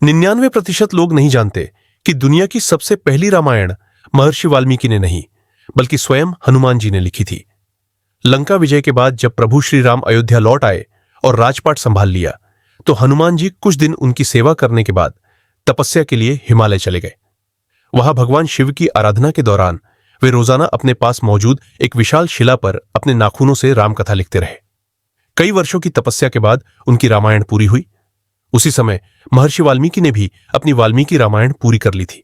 99% लोग नहीं जानते कि दुनिया की सबसे पहली रामायण महर्षि वाल्मीकि ने नहीं, बल्कि स्वयं हनुमान जी ने लिखी थी। लंका विजय के बाद जब प्रभु श्री राम अयोध्या लौट आए और राजपाट संभाल लिया, तो हनुमान जी कुछ दिन उनकी सेवा करने के बाद तपस्या के लिए हिमालय चले गए। वहां भगवान शिव की आराधना के दौरान वे रोजाना अपने पास मौजूद एक विशाल शिला पर अपने नाखूनों से रामकथा लिखते रहे। कई वर्षों की तपस्या के बाद उनकी रामायण पूरी हुई। उसी समय महर्षि वाल्मीकि ने भी अपनी वाल्मीकि रामायण पूरी कर ली थी।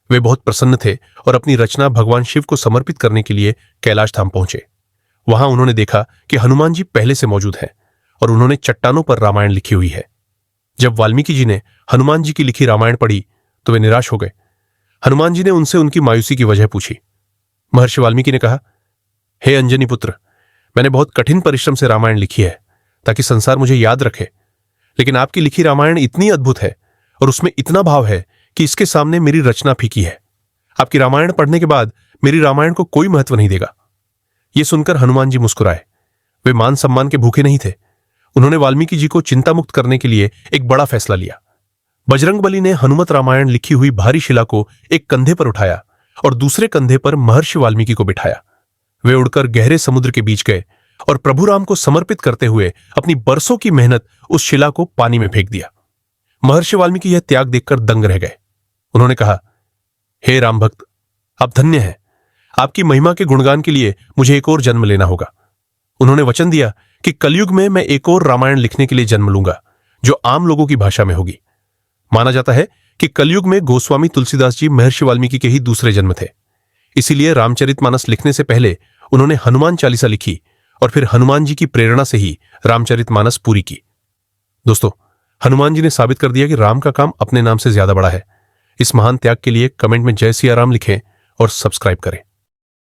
वे बहुत प्रसन्न थे और अपनी रचना भगवान शिव को समर्पित करने के लिए कैलाश धाम पहुंचे। वहां उन्होंने देखा कि हनुमान जी पहले से मौजूद हैं और उन्होंने चट्टानों पर रामायण लिखी हुई है। जब वाल्मीकि जी ने हनुमान जी की लिखी रामायण पढ़ी तो वे निराश हो गए। हनुमान जी ने उनसे उनकी मायूसी की वजह पूछी। महर्षि वाल्मीकि ने कहा, हे अंजनी पुत्र, मैंने बहुत कठिन परिश्रम से रामायण लिखी है ताकि संसार मुझे याद रखे, लेकिन आपकी लिखी रामायण इतनी अद्भुत है और उसमें इतना भाव है कि इसके सामने मेरी रचना फीकी है। आपकी रामायण पढ़ने के बाद मेरी रामायण को कोई महत्व नहीं देगा। यह सुनकर हनुमान जी मुस्कुराए। वे मान सम्मान के भूखे नहीं थे। उन्होंने वाल्मीकि जी को चिंता मुक्त करने के लिए एक बड़ा फैसला लिया। बजरंगबली ने हनुमत रामायण लिखी हुई भारी शिला को एक कंधे पर उठाया और दूसरे कंधे पर महर्षि वाल्मीकि को बिठाया। वे उड़कर गहरे समुद्र के बीच गए और प्रभु राम को समर्पित करते हुए अपनी बरसों की मेहनत उस शिला को पानी में फेंक दिया। महर्षि वाल्मीकि यह त्याग देखकर दंग रह गए। उन्होंने कहा, हे राम भक्त, आप धन्य हैं। आपकी महिमा के गुणगान के लिए मुझे एक और जन्म लेना होगा। उन्होंने वचन दिया कि कलयुग में मैं एक और रामायण लिखने के लिए जन्म लूंगा, जो आम लोगों की भाषा में होगी। माना जाता है कि कलयुग में गोस्वामी तुलसीदास जी महर्षि वाल्मीकि के ही दूसरे जन्म थे। इसीलिए रामचरितमानस लिखने से पहले उन्होंने हनुमान चालीसा लिखी और फिर हनुमान जी की प्रेरणा से ही रामचरितमानस पूरी की। दोस्तों, हनुमान जी ने साबित कर दिया कि राम का काम अपने नाम से ज्यादा बड़ा है। इस महान त्याग के लिए कमेंट में जय सिया राम लिखें और सब्सक्राइब करें।